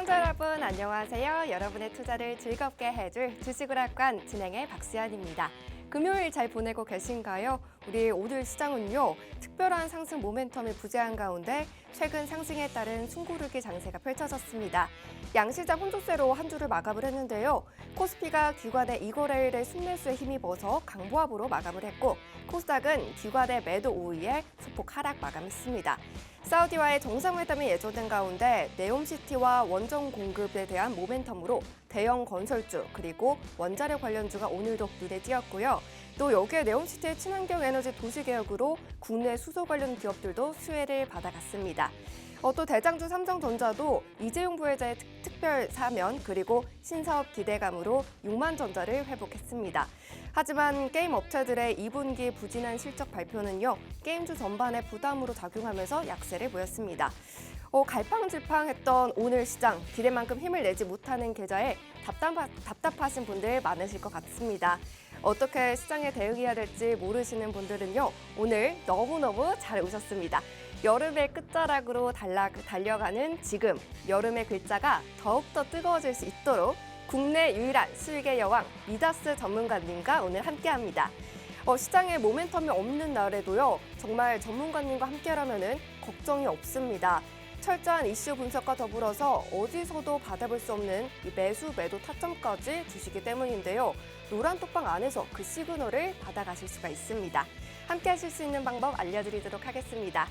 시청자 여러분 안녕하세요. 여러분의 투자를 즐겁게 해줄 주식오락관 진행의 박수연입니다. 금요일 잘 보내고 계신가요? 우리 오늘 시장은요, 특별한 상승 모멘텀이 부재한 가운데 최근 상승에 따른 숨고르기 장세가 펼쳐졌습니다. 양시장 혼조세로 한 주를 마감을 했는데요. 코스피가 기관의 이거래일의 순매수에 힘입어서 강보합으로 마감을 했고, 코스닥은 기관의 매도 우위에 소폭 하락 마감했습니다. 사우디와의 정상회담이 예정된 가운데 네옴시티와 원전 공급에 대한 모멘텀으로 대형 건설주 그리고 원자력 관련주가 오늘도 눈에 띄었고요. 또 여기에 네옴시티의 친환경 에너지 도시개혁으로 국내 수소 관련 기업들도 수혜를 받아갔습니다. 또 대장주 삼성전자도 이재용 부회장의 특별 사면 그리고 신사업 기대감으로 6만 전자를 회복했습니다. 하지만 게임 업체들의 2분기 부진한 실적 발표는요, 게임주 전반에 부담으로 작용하면서 약세를 보였습니다. 갈팡질팡했던 오늘 시장, 기대만큼 힘을 내지 못하는 계좌에 답답하신 분들 많으실 것 같습니다. 어떻게 시장에 대응해야 될지 모르시는 분들은요, 오늘 너무너무 잘 오셨습니다. 여름의 끝자락으로 달려가는 지금, 여름의 글자가 더욱더 뜨거워질 수 있도록 국내 유일한 수익의 여왕 미다스 전문가님과 오늘 함께합니다. 시장에 모멘텀이 없는 날에도요, 정말 전문가님과 함께라면 걱정이 없습니다. 철저한 이슈 분석과 더불어서 어디서도 받아볼 수 없는 이 매수, 매도 타점까지 주시기 때문인데요. 노란 톡방 안에서 그 시그널을 받아가실 수가 있습니다. 함께 하실 수 있는 방법 알려드리도록 하겠습니다.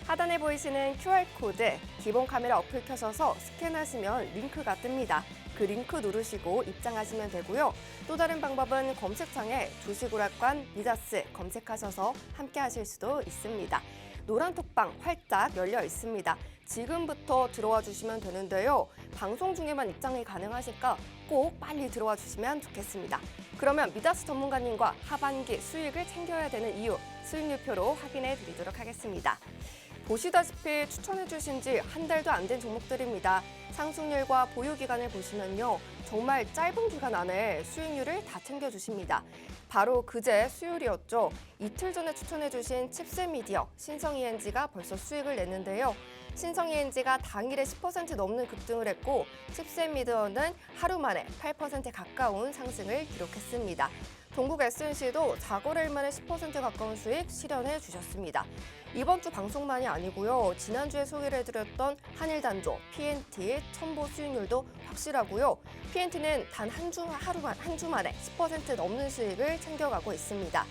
하단에 보이시는 QR코드, 기본 카메라 어플 켜셔서 스캔하시면 링크가 뜹니다. 그 링크 누르시고 입장하시면 되고요. 또 다른 방법은 검색창에 주식오락관 미다스 검색하셔서 함께 하실 수도 있습니다. 노란 톡방 활짝 열려 있습니다. 지금부터 들어와 주시면 되는데요. 방송 중에만 입장이 가능하니까 꼭 빨리 들어와 주시면 좋겠습니다. 그러면 미다스 전문가님과 하반기 수익을 챙겨야 되는 이유, 수익률표로 확인해 드리도록 하겠습니다. 보시다시피 추천해 주신 지 한 달도 안 된 종목들입니다. 상승률과 보유 기간을 보시면요, 정말 짧은 기간 안에 수익률을 다 챙겨주십니다. 바로 그제 수요일이었죠. 이틀 전에 추천해 주신 칩스미디어, 신성ENG가 벌써 수익을 냈는데요. 신성ENG가 당일에 10% 넘는 급등을 했고, 칩스미디어는 하루 만에 8% 가까운 상승을 기록했습니다. 동국 S&C도 4거래일 만에 10% 가까운 수익 실현해 주셨습니다. 이번 주 방송만이 아니고요. 지난주에 소개를 해드렸던 한일단조, P&T, 첨보 수익률도 확실하고요. P&T는 단 한 주 만에 10% 넘는 수익을 챙겨가고 있습니다.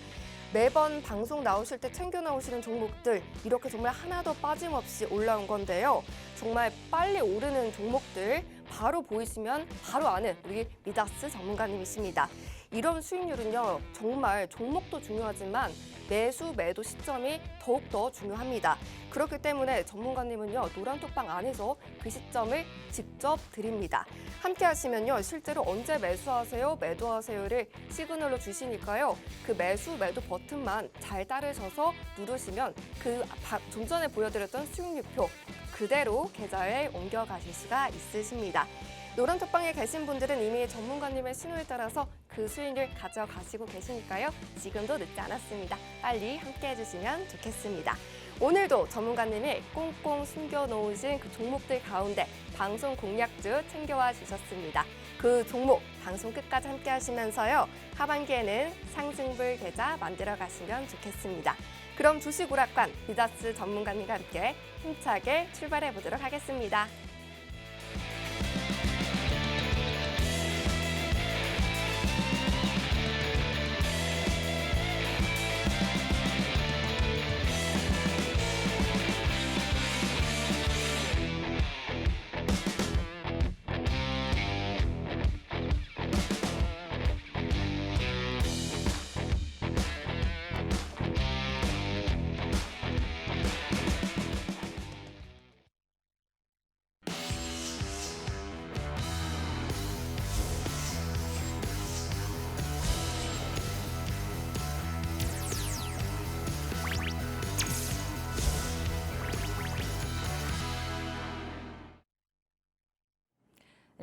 매번 방송 나오실 때 챙겨 나오시는 종목들, 이렇게 정말 하나도 빠짐없이 올라온 건데요. 정말 빨리 오르는 종목들 바로 보이시면 바로 아는 우리 미다스 전문가님이십니다. 이런 수익률은요, 정말 종목도 중요하지만 매수, 매도 시점이 더욱더 중요합니다. 그렇기 때문에 전문가님은요, 노란톡방 안에서 그 시점을 직접 드립니다. 함께 하시면요, 실제로 언제 매수하세요, 매도하세요를 시그널로 주시니까요, 그 매수, 매도 버튼만 잘 따르셔서 누르시면 좀 전에 보여드렸던 수익률표 그대로 계좌에 옮겨가실 수가 있으십니다. 노란톡방에 계신 분들은 이미 전문가님의 신호에 따라서 그 수익을 가져가시고 계시니까요. 지금도 늦지 않았습니다. 빨리 함께 해주시면 좋겠습니다. 오늘도 전문가님이 꽁꽁 숨겨놓으신 그 종목들 가운데 방송 공략주 챙겨와 주셨습니다. 그 종목 방송 끝까지 함께 하시면서요. 하반기에는 상승불 계좌 만들어 가시면 좋겠습니다. 그럼 주식오락관 미다스 전문가님과 함께 힘차게 출발해 보도록 하겠습니다.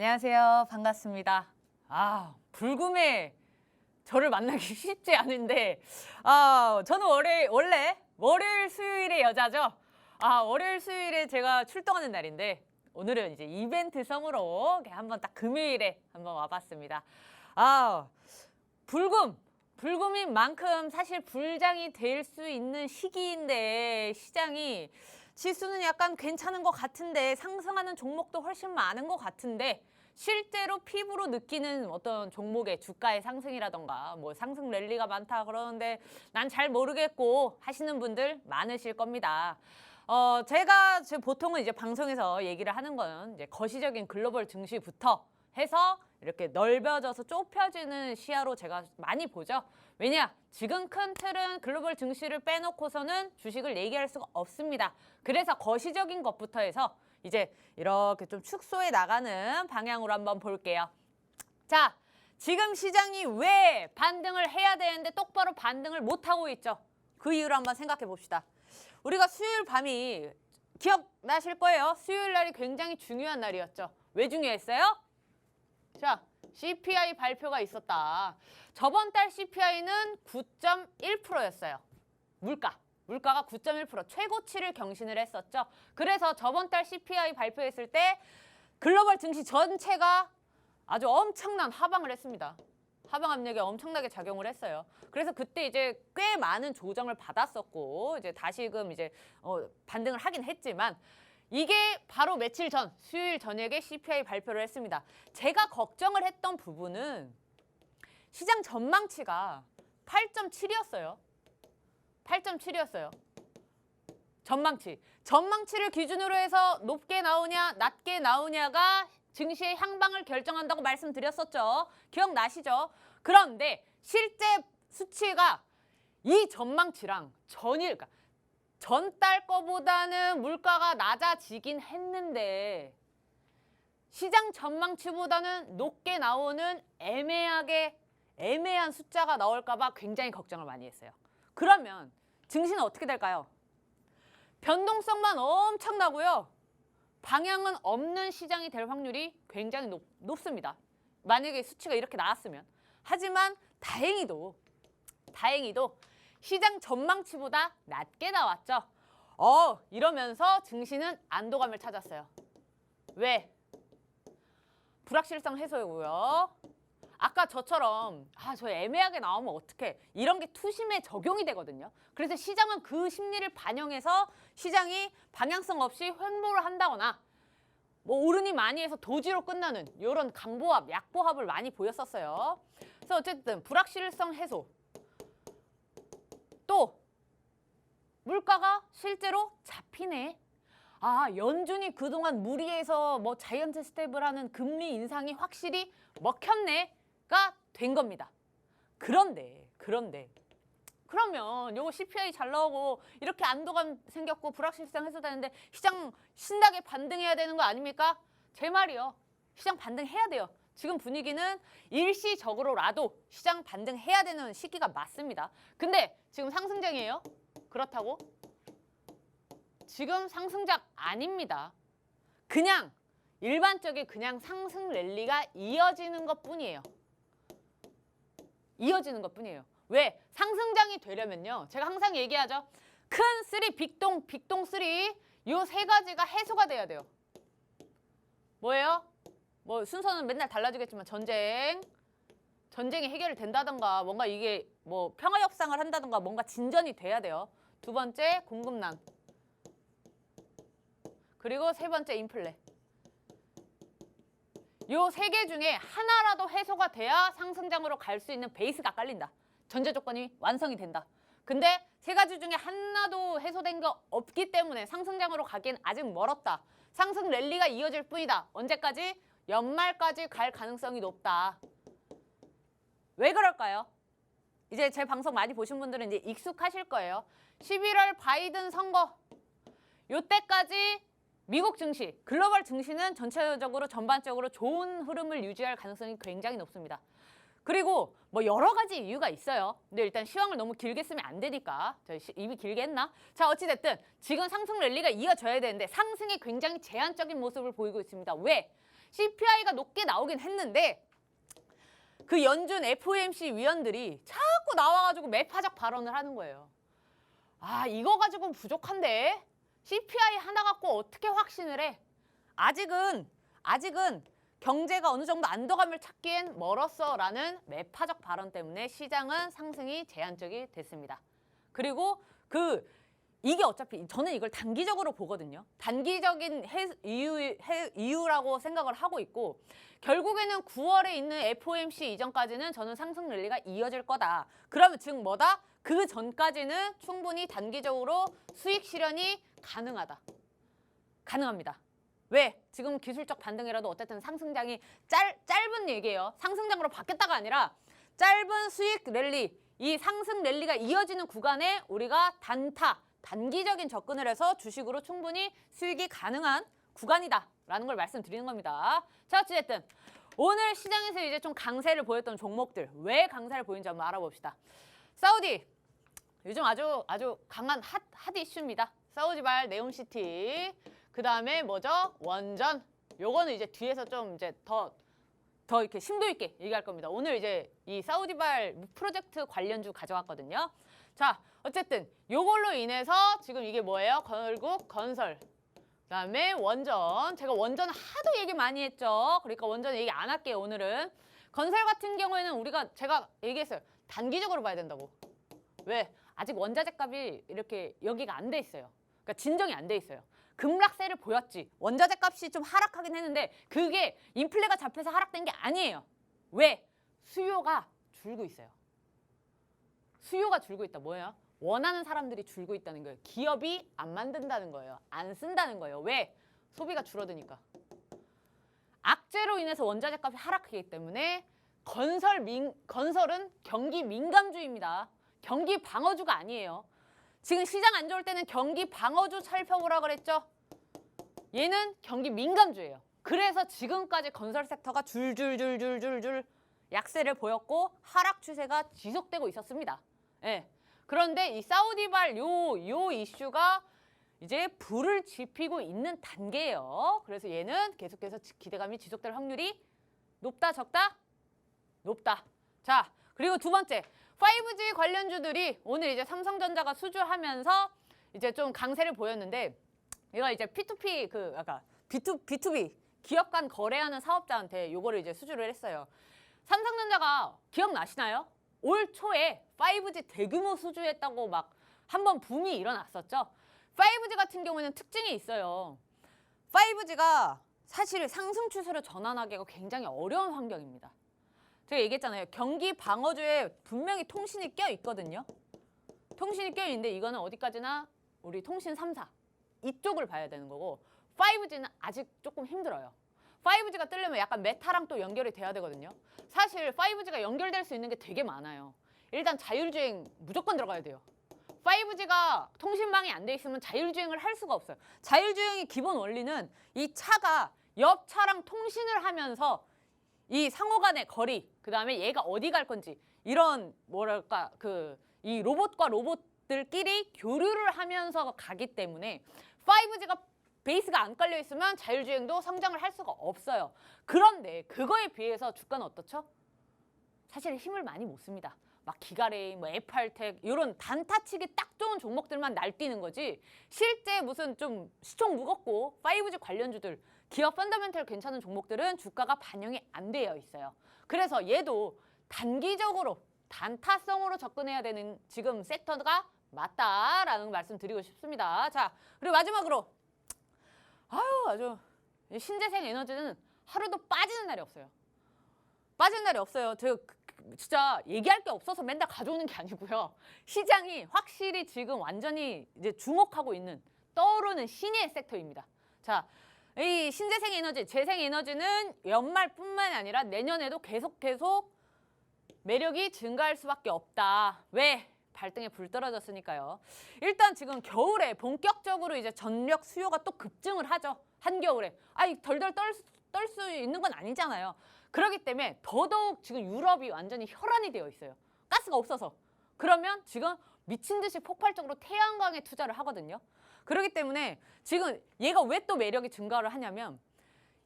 안녕하세요. 반갑습니다. 불금에 저를 만나기 쉽지 않은데, 저는 원래 월요일, 수요일의 여자죠. 월요일, 수요일에 제가 출동하는 날인데, 오늘은 이제 이벤트성으로 이렇게 한번 딱 금요일에 한번 와봤습니다. 아, 불금인 만큼 사실 불장이 될 수 있는 시기인데 시장이 지수는 약간 괜찮은 것 같은데 상승하는 종목도 훨씬 많은 것 같은데 실제로 피부로 느끼는 어떤 종목의 주가의 상승이라던가 뭐 상승 랠리가 많다 그러는데 난 잘 모르겠고 하시는 분들 많으실 겁니다. 제가 지금 보통은 이제 방송에서 얘기를 하는 건 이제 거시적인 글로벌 증시부터 해서 이렇게 넓어져서 좁혀지는 시야로 제가 많이 보죠. 왜냐? 지금 큰 틀은 글로벌 증시를 빼놓고서는 주식을 얘기할 수가 없습니다. 그래서 거시적인 것부터 해서 이제 이렇게 좀 축소해 나가는 방향으로 한번 볼게요. 자, 지금 시장이 왜 반등을 해야 되는데 똑바로 반등을 못하고 있죠? 그 이유를 한번 생각해 봅시다. 우리가 수요일 밤이 기억나실 거예요. 수요일 날이 굉장히 중요한 날이었죠. 왜 중요했어요? 자, CPI 발표가 있었다. 저번 달 CPI는 9.1%였어요. 물가가 9.1% 최고치를 경신을 했었죠. 그래서 저번 달 CPI 발표했을 때 글로벌 증시 전체가 아주 엄청난 하방을 했습니다. 하방 압력이 엄청나게 작용을 했어요. 그래서 그때 이제 꽤 많은 조정을 받았었고 이제 다시금 이제 반등을 하긴 했지만 이게 바로 며칠 전 수요일 저녁에 CPI 발표를 했습니다. 제가 걱정을 했던 부분은 시장 전망치가 8.7이었어요. 8.7이었어요. 전망치를 기준으로 해서 높게 나오냐 낮게 나오냐가 증시의 향방을 결정한다고 말씀드렸었죠. 기억나시죠? 그런데 실제 수치가 이 전망치랑 그러니까 전달 거보다는 물가가 낮아지긴 했는데 시장 전망치보다는 높게 나오는 애매한 숫자가 나올까 봐 굉장히 걱정을 많이 했어요. 그러면 증시는 어떻게 될까요? 변동성만 엄청나고요. 방향은 없는 시장이 될 확률이 굉장히 높습니다. 만약에 수치가 이렇게 나왔으면. 하지만 다행히도 시장 전망치보다 낮게 나왔죠. 이러면서 증시는 안도감을 찾았어요. 왜? 불확실성 해소고요. 아까 저처럼 저 애매하게 나오면 어떡해. 이런 게 투심에 적용이 되거든요. 그래서 시장은 그 심리를 반영해서 시장이 방향성 없이 횡보를 한다거나 뭐 오르니 많이 해서 도지로 끝나는 이런 강보합, 약보합을 많이 보였었어요. 그래서 어쨌든 불확실성 해소. 또 물가가 실제로 잡히네. 연준이 그동안 무리해서 뭐 자이언트 스텝을 하는 금리 인상이 확실히 먹혔네가 된 겁니다. 그런데 그러면 요거 CPI 잘 나오고 이렇게 안도감 생겼고 불확실성 해소되는데 시장 신나게 반등해야 되는 거 아닙니까? 제 말이요. 시장 반등해야 돼요. 지금 분위기는 일시적으로라도 시장 반등해야 되는 시기가 맞습니다. 근데 지금 상승장이에요? 그렇다고? 지금 상승장 아닙니다. 그냥 일반적인 그냥 상승 랠리가 이어지는 것뿐이에요. 왜? 상승장이 되려면요. 제가 항상 얘기하죠. 큰 쓰리, 빅동 쓰리 요 세 가지가 해소가 돼야 돼요. 뭐예요? 뭐 순서는 맨날 달라지겠지만 전쟁이 해결된다던가 뭔가 이게 뭐 평화 협상을 한다던가 뭔가 진전이 돼야 돼요. 두 번째 공급난. 그리고 세 번째 인플레. 요 세 개 중에 하나라도 해소가 돼야 상승장으로 갈 수 있는 베이스가 깔린다. 전제 조건이 완성이 된다. 근데 세 가지 중에 하나도 해소된 거 없기 때문에 상승장으로 가기엔 아직 멀었다. 상승 랠리가 이어질 뿐이다. 언제까지? 연말까지 갈 가능성이 높다. 왜 그럴까요? 이제 제 방송 많이 보신 분들은 이제 익숙하실 거예요. 11월 바이든 선거. 요때까지 미국 증시, 글로벌 증시는 전체적으로 전반적으로 좋은 흐름을 유지할 가능성이 굉장히 높습니다. 그리고 뭐 여러 가지 이유가 있어요. 근데 일단 시황을 너무 길게 쓰면 안 되니까. 저 입이 길게 했나? 자, 어찌됐든 지금 상승 랠리가 이어져야 되는데 상승이 굉장히 제한적인 모습을 보이고 있습니다. 왜? CPI가 높게 나오긴 했는데 그 연준 FOMC 위원들이 자꾸 나와가지고 매파적 발언을 하는 거예요. 이거 가지고는 부족한데? CPI 하나 갖고 어떻게 확신을 해? 아직은 경제가 어느 정도 안도감을 찾기엔 멀었어라는 매파적 발언 때문에 시장은 상승이 제한적이 됐습니다. 그리고 이게 어차피 저는 이걸 단기적으로 보거든요. 단기적인 이유라고 생각을 하고 있고 결국에는 9월에 있는 FOMC 이전까지는 저는 상승 랠리가 이어질 거다. 그러면 즉 뭐다? 그 전까지는 충분히 단기적으로 수익 실현이 가능합니다. 왜? 지금 기술적 반등이라도 어쨌든 상승장이 짧은 얘기예요. 상승장으로 바뀌었다가 아니라 짧은 수익 랠리, 이 상승 랠리가 이어지는 구간에 우리가 단기적인 접근을 해서 주식으로 충분히 수익이 가능한 구간이다라는 걸 말씀드리는 겁니다. 자, 어쨌든 오늘 시장에서 이제 좀 강세를 보였던 종목들, 왜 강세를 보이는지 한번 알아봅시다. 사우디, 요즘 아주 강한 핫 이슈입니다. 사우디발 네옴시티, 그 다음에 뭐죠? 원전. 요거는 이제 뒤에서 좀 이제 더 이렇게 심도 있게 얘기할 겁니다. 오늘 이제 이 사우디발 프로젝트 관련주 가져왔거든요. 자, 어쨌든 요걸로 인해서 지금 이게 뭐예요? 결국 건설, 그 다음에 원전. 제가 원전 하도 얘기 많이 했죠. 그러니까 원전 얘기 안 할게요, 오늘은. 건설 같은 경우에는 제가 얘기했어요. 단기적으로 봐야 된다고. 왜? 아직 원자재 값이 이렇게 여기가 안 돼 있어요. 그러니까 진정이 안 돼 있어요. 급락세를 보였지. 원자재 값이 좀 하락하긴 했는데 그게 인플레가 잡혀서 하락된 게 아니에요. 왜? 수요가 줄고 있어요. 수요가 줄고 있다. 뭐예요? 원하는 사람들이 줄고 있다는 거예요. 기업이 안 만든다는 거예요. 안 쓴다는 거예요. 왜? 소비가 줄어드니까. 악재로 인해서 원자재 값이 하락하기 때문에 건설은 경기 민감주입니다. 경기 방어주가 아니에요. 지금 시장 안 좋을 때는 경기 방어주 살펴보라 그랬죠. 얘는 경기 민감주예요. 그래서 지금까지 건설 섹터가 줄줄줄줄줄줄 약세를 보였고 하락 추세가 지속되고 있었습니다. 예. 그런데 이 사우디발 요 이슈가 이제 불을 지피고 있는 단계예요. 그래서 얘는 계속해서 기대감이 지속될 확률이 높다, 적다? 높다. 자, 그리고 두 번째, 5G 관련주들이 오늘 이제 삼성전자가 수주하면서 이제 좀 강세를 보였는데 얘가 이제 P2P B2B 기업 간 거래하는 사업자한테 요거를 이제 수주를 했어요. 삼성전자가 기억나시나요? 올 초에 5G 대규모 수주했다고 막 한번 붐이 일어났었죠. 5G 같은 경우에는 특징이 있어요. 5G가 사실 상승 추세로 전환하기가 굉장히 어려운 환경입니다. 제가 얘기했잖아요. 경기 방어주에 분명히 통신이 껴 있거든요. 통신이 껴 있는데 이거는 어디까지나 우리 통신 3사 이쪽을 봐야 되는 거고 5G는 아직 조금 힘들어요. 5G가 뜨려면 약간 메타랑 또 연결이 돼야 되거든요. 사실 5G가 연결될 수 있는 게 되게 많아요. 일단 자율주행 무조건 들어가야 돼요. 5G가 통신망이 안 돼 있으면 자율주행을 할 수가 없어요. 자율주행의 기본 원리는 이 차가 옆 차랑 통신을 하면서 이 상호 간의 거리, 그 다음에 얘가 어디 갈 건지 이런 뭐랄까 이 로봇과 로봇들끼리 교류를 하면서 가기 때문에 5G가 베이스가 안 깔려 있으면 자율주행도 성장을 할 수가 없어요. 그런데 그거에 비해서 주가는 어떻죠? 사실 힘을 많이 못 씁니다. 막 기가레인, 뭐 에팔텍 이런 단타치기 딱 좋은 종목들만 날뛰는 거지 실제 무슨 좀 시총 무겁고 5G 관련주들 기업 펀더멘털 괜찮은 종목들은 주가가 반영이 안 되어 있어요. 그래서 얘도 단기적으로 단타성으로 접근해야 되는 지금 섹터가 맞다라는 말씀 드리고 싶습니다. 자, 그리고 마지막으로 아주 신재생 에너지는 하루도 빠지는 날이 없어요. 빠지는 날이 없어요. 제가 진짜 얘기할 게 없어서 맨날 가져오는 게 아니고요. 시장이 확실히 지금 완전히 이제 주목하고 있는 떠오르는 신의 섹터입니다. 자, 이 신재생 에너지, 재생 에너지는 연말뿐만 아니라 내년에도 계속 매력이 증가할 수밖에 없다. 왜? 발등에 불 떨어졌으니까요. 일단 지금 겨울에 본격적으로 이제 전력 수요가 또 급증을 하죠. 한겨울에. 덜덜 떨 수 있는 건 아니잖아요. 그렇기 때문에 더더욱 지금 유럽이 완전히 혈안이 되어 있어요. 가스가 없어서. 그러면 지금 미친 듯이 폭발적으로 태양광에 투자를 하거든요. 그렇기 때문에 지금 얘가 왜 또 매력이 증가를 하냐면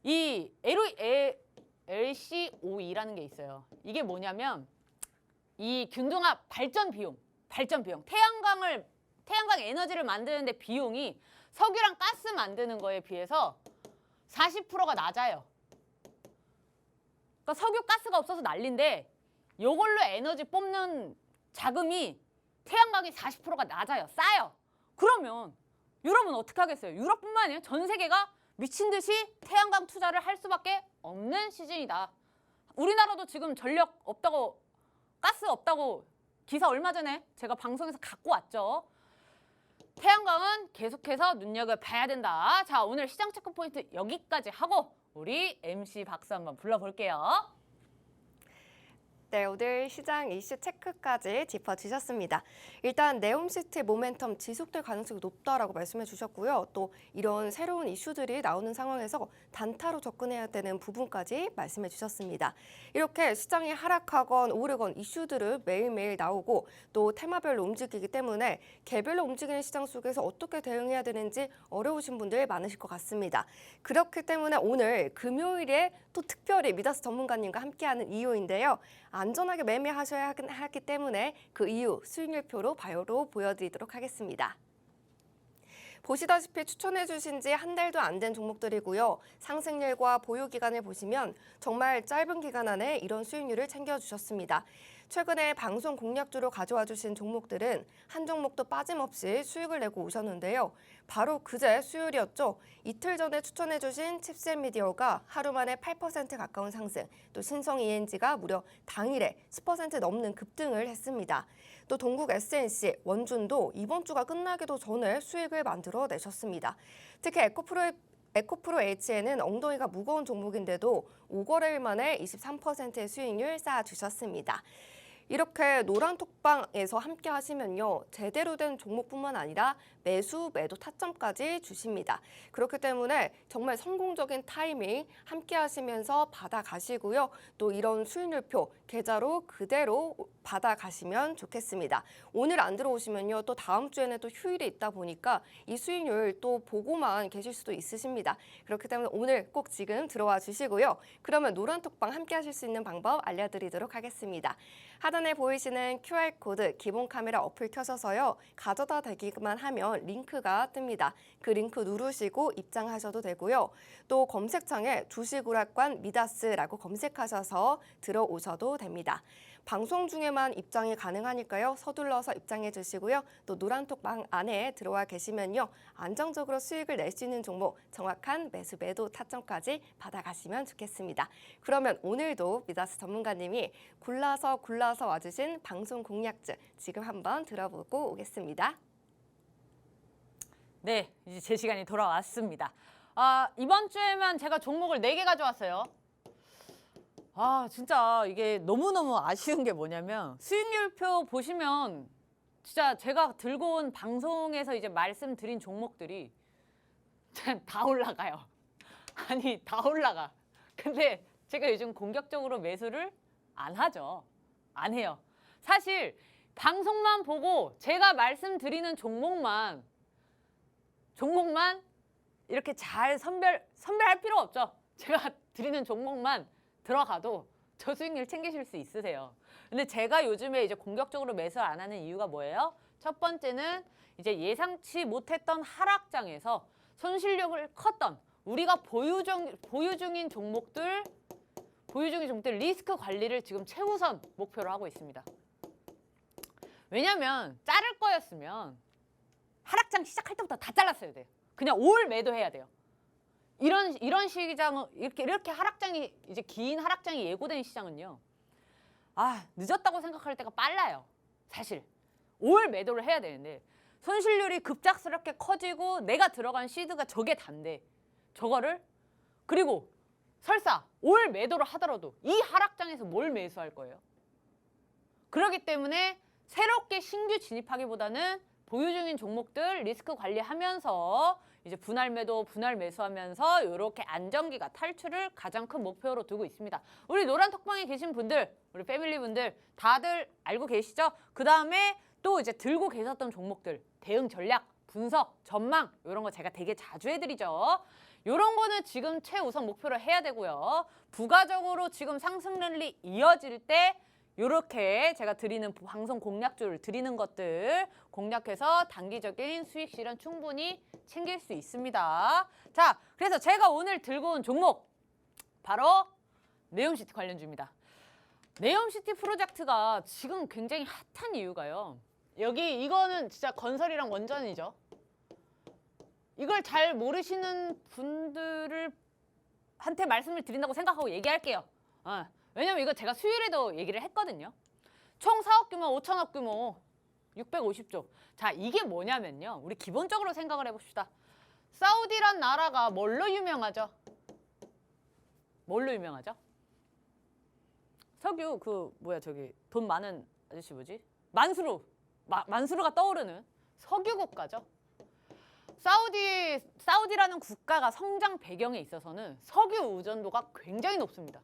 이 LCOE라는 게 있어요. 이게 뭐냐면 이 균등합 발전 비용. 태양광 에너지를 만드는데 비용이 석유랑 가스 만드는 거에 비해서 40%가 낮아요. 그러니까 석유 가스가 없어서 난리인데 이걸로 에너지 뽑는 자금이 태양광이 40%가 낮아요. 싸요. 그러면 유럽은 어떻게 하겠어요? 유럽뿐만 아니라 전 세계가 미친 듯이 태양광 투자를 할 수밖에 없는 시즌이다. 우리나라도 지금 전력 없다고, 가스 없다고 기사 얼마 전에 제가 방송에서 갖고 왔죠. 태양광은 계속해서 눈여겨봐야 된다. 자, 오늘 시장 체크 포인트 여기까지 하고 우리 MC 박수 한번 불러볼게요. 네, 오늘 시장 이슈 체크까지 짚어주셨습니다. 일단 네옴시티 모멘텀 지속될 가능성이 높다라고 말씀해 주셨고요. 또 이런 새로운 이슈들이 나오는 상황에서 단타로 접근해야 되는 부분까지 말씀해 주셨습니다. 이렇게 시장이 하락하건 오르건 이슈들은 매일매일 나오고 또 테마별로 움직이기 때문에 개별로 움직이는 시장 속에서 어떻게 대응해야 되는지 어려우신 분들 많으실 것 같습니다. 그렇기 때문에 오늘 금요일에 또 특별히 미다스 전문가님과 함께하는 이유인데요. 안전하게 매매하셔야 하기 때문에 그 이유 수익률표로 바로 보여드리도록 하겠습니다. 보시다시피 추천해 주신 지 한 달도 안 된 종목들이고요. 상승률과 보유 기간을 보시면 정말 짧은 기간 안에 이런 수익률을 챙겨주셨습니다. 최근에 방송 공략주로 가져와 주신 종목들은 한 종목도 빠짐없이 수익을 내고 오셨는데요. 바로 그제 수요일이었죠. 이틀 전에 추천해 주신 칩셋미디어가 하루 만에 8% 가까운 상승, 또 신성 ENG가 무려 당일에 10% 넘는 급등을 했습니다. 또 동국 SNC, 원준도 이번 주가 끝나기도 전에 수익을 만들어내셨습니다. 특히 에코프로 H에는 엉덩이가 무거운 종목인데도 5거래일 만에 23%의 수익률 쌓아주셨습니다. 이렇게 노란 톡방에서 함께 하시면요. 제대로 된 종목뿐만 아니라 매수, 매도 타점까지 주십니다. 그렇기 때문에 정말 성공적인 타이밍 함께 하시면서 받아가시고요. 또 이런 수익률표 계좌로 그대로 받아가시면 좋겠습니다. 오늘 안 들어오시면요. 또 다음 주에는 또 휴일이 있다 보니까 이 수익률 또 보고만 계실 수도 있으십니다. 그렇기 때문에 오늘 꼭 지금 들어와 주시고요. 그러면 노란 톡방 함께 하실 수 있는 방법 알려드리도록 하겠습니다. 하단에 보이시는 QR코드 기본 카메라 어플 켜셔서요. 가져다 대기만 하면 링크가 뜹니다. 그 링크 누르시고 입장하셔도 되고요. 또 검색창에 주식오락관 미다스라고 검색하셔서 들어오셔도 됩니다. 방송 중에만 입장이 가능하니까요. 서둘러서 입장해 주시고요. 또 노란톡방 안에 들어와 계시면요. 안정적으로 수익을 낼 수 있는 종목, 정확한 매수 매도 타점까지 받아가시면 좋겠습니다. 그러면 오늘도 미다스 전문가님이 골라서 와주신 방송 공략주 지금 한번 들어보고 오겠습니다. 네, 이제 제 시간이 돌아왔습니다. 이번 주에만 제가 종목을 4개 가져왔어요. 진짜 이게 너무너무 아쉬운 게 뭐냐면 수익률표 보시면 진짜 제가 들고 온 방송에서 이제 말씀드린 종목들이 다 올라가요. 아니, 다 올라가. 근데 제가 요즘 공격적으로 매수를 안 하죠. 안 해요. 사실 방송만 보고 제가 말씀드리는 종목만 이렇게 잘 선별할 필요 없죠. 제가 드리는 종목만 들어가도 저 수익률 챙기실 수 있으세요. 근데 제가 요즘에 이제 공격적으로 매수 안 하는 이유가 뭐예요? 첫 번째는 이제 예상치 못했던 하락장에서 손실력을 컸던 우리가 보유 중인 종목들 리스크 관리를 지금 최우선 목표로 하고 있습니다. 왜냐면 자를 거였으면 하락장 시작할 때부터 다 잘랐어야 돼요. 그냥 올 매도해야 돼요. 이런 시장은 이렇게 하락장이 이제 긴 하락장이 예고된 시장은요. 늦었다고 생각할 때가 빨라요. 사실 올 매도를 해야 되는데 손실률이 급작스럽게 커지고 내가 들어간 시드가 저게 단데 저거를 그리고 설사 올 매도를 하더라도 이 하락장에서 뭘 매수할 거예요? 그렇기 때문에 새롭게 신규 진입하기보다는 보유 중인 종목들 리스크 관리하면서 이제 분할 매도, 분할 매수하면서 이렇게 안정기가 탈출을 가장 큰 목표로 두고 있습니다. 우리 노란 톡방에 계신 분들, 우리 패밀리 분들 다들 알고 계시죠? 그 다음에 또 이제 들고 계셨던 종목들, 대응 전략, 분석, 전망 이런 거 제가 되게 자주 해드리죠. 이런 거는 지금 최우선 목표로 해야 되고요. 부가적으로 지금 상승 랠리 이어질 때 요렇게 제가 드리는 방송 공략주를 드리는 것들 공략해서 단기적인 수익 실현 충분히 챙길 수 있습니다. 자, 그래서 제가 오늘 들고 온 종목 바로 네옴시티 관련주입니다. 네옴시티 프로젝트가 지금 굉장히 핫한 이유가요. 여기 이거는 진짜 건설이랑 원전이죠. 이걸 잘 모르시는 분들을 한테 말씀을 드린다고 생각하고 얘기할게요. 왜냐면 이거 제가 수요일에도 얘기를 했거든요. 총 사업 규모 5천억 규모 650조. 자, 이게 뭐냐면요. 우리 기본적으로 생각을 해봅시다. 사우디란 나라가 뭘로 유명하죠? 뭘로 유명하죠? 석유 돈 많은 아저씨 뭐지? 만수르가 떠오르는 석유 국가죠. 사우디라는 국가가 성장 배경에 있어서는 석유 의존도가 굉장히 높습니다.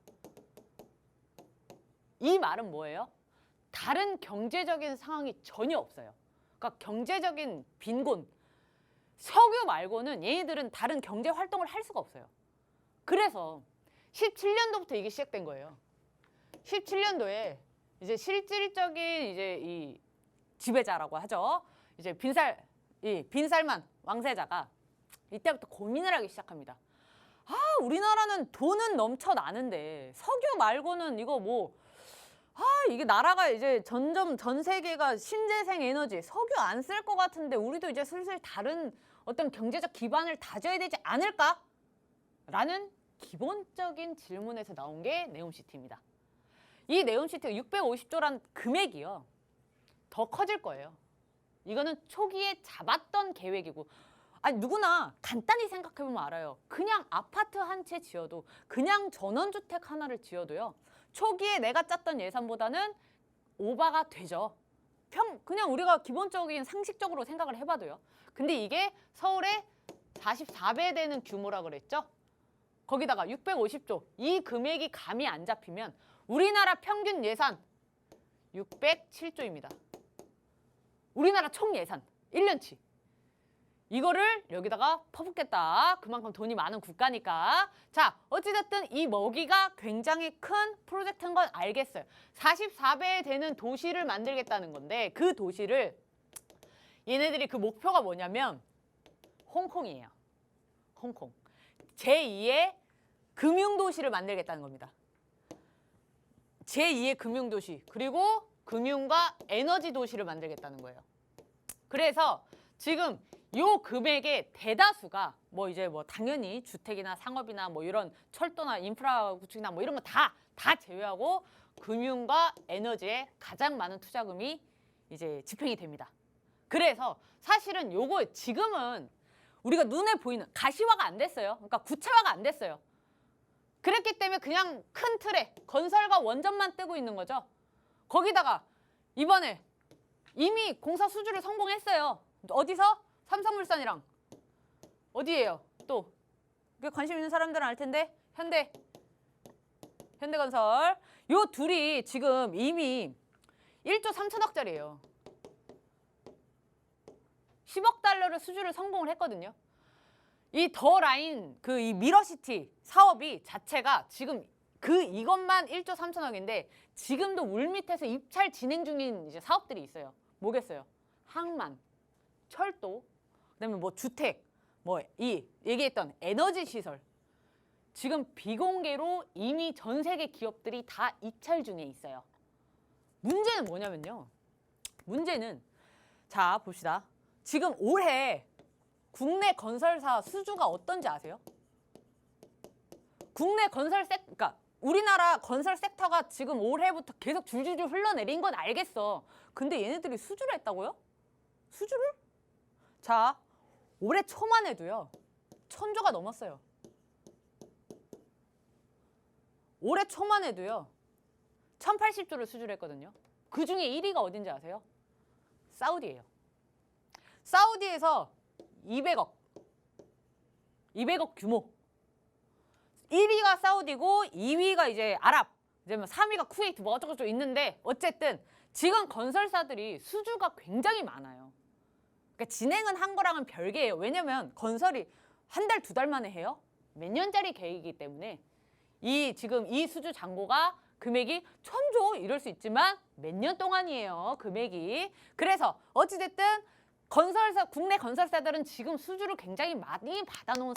이 말은 뭐예요? 다른 경제적인 상황이 전혀 없어요. 그러니까 경제적인 빈곤, 석유 말고는 얘네들은 다른 경제 활동을 할 수가 없어요. 그래서 17년도부터 이게 시작된 거예요. 17년도에 이제 실질적인 이제 이 지배자라고 하죠. 이제 빈살만 왕세자가 이때부터 고민을 하기 시작합니다. 우리나라는 돈은 넘쳐나는데 석유 말고는 이거 이게 나라가 이제 점점 전 세계가 신재생 에너지 석유 안 쓸 것 같은데 우리도 이제 슬슬 다른 어떤 경제적 기반을 다져야 되지 않을까? 라는 기본적인 질문에서 나온 게 네옴시티입니다. 이 네옴시티가 650조란 금액이요. 더 커질 거예요. 이거는 초기에 잡았던 계획이고 누구나 간단히 생각해보면 알아요. 그냥 아파트 한 채 지어도 그냥 전원주택 하나를 지어도요. 초기에 내가 짰던 예산보다는 오바가 되죠. 그냥 우리가 기본적인 상식적으로 생각을 해봐도요. 근데 이게 서울의 44배 되는 규모라 그랬죠. 거기다가 650조 이 금액이 감이 안 잡히면 우리나라 평균 예산 607조입니다. 우리나라 총 예산 1년치. 이거를 여기다가 퍼붓겠다. 그만큼 돈이 많은 국가니까. 자, 어찌됐든 이 먹이가 굉장히 큰 프로젝트인 건 알겠어요. 44배 되는 도시를 만들겠다는 건데 그 도시를 얘네들이 그 목표가 뭐냐면 홍콩이에요. 홍콩. 제2의 금융도시를 만들겠다는 겁니다. 제2의 금융도시 그리고 금융과 에너지 도시를 만들겠다는 거예요. 그래서 지금 요 금액의 대다수가 당연히 주택이나 상업이나 이런 철도나 인프라 구축이나 이런 거 다 제외하고 금융과 에너지에 가장 많은 투자금이 이제 집행이 됩니다. 그래서 사실은 요거 지금은 우리가 눈에 보이는 가시화가 안 됐어요. 그러니까 구체화가 안 됐어요. 그랬기 때문에 그냥 큰 틀에 건설과 원전만 뜨고 있는 거죠. 거기다가 이번에 이미 공사 수주를 성공했어요. 어디서? 삼성물산이랑 어디예요? 또 관심 있는 사람들은 알 텐데 현대건설 요 둘이 지금 이미 1조 3천억짜리예요. 10억 달러를 수주를 성공을 했거든요. 이 더 라인 이 미러시티 사업이 자체가 지금 이것만 1조 3천억인데 지금도 물밑에서 입찰 진행 중인 이제 사업들이 있어요. 뭐겠어요? 항만, 철도, 그다음에 주택, 이 얘기했던 에너지 시설. 지금 비공개로 이미 전 세계 기업들이 다 입찰 중에 있어요. 문제는 뭐냐면요. 문제는 자 봅시다. 지금 올해 국내 건설사 수주가 어떤지 아세요? 국내 그러니까 우리나라 건설 섹터가 지금 올해부터 계속 줄줄줄 흘러내린 건 알겠어. 근데 얘네들이 수주를 했다고요? 수주를? 자, 올해 초만 해도요. 1,000조가 넘었어요. 올해 초만 해도요. 1,080조를 수주를 했거든요. 그중에 1위가 어딘지 아세요? 사우디예요. 사우디에서 200억 규모. 1위가 사우디고 2위가 이제 아랍, 이제 3위가 쿠웨이트 어쩌고저쩌고 있는데 어쨌든 지금 건설사들이 수주가 굉장히 많아요. 그러니까 진행은 한 거랑은 별개예요. 왜냐면 건설이 한 달, 2달 만에 해요. 몇 년짜리 계획이기 때문에 지금 이 수주 잔고가 금액이 1,000조 이럴 수 있지만 몇 년 동안이에요. 금액이. 그래서 어찌됐든 국내 건설사들은 지금 수주를 굉장히 많이 받아놓은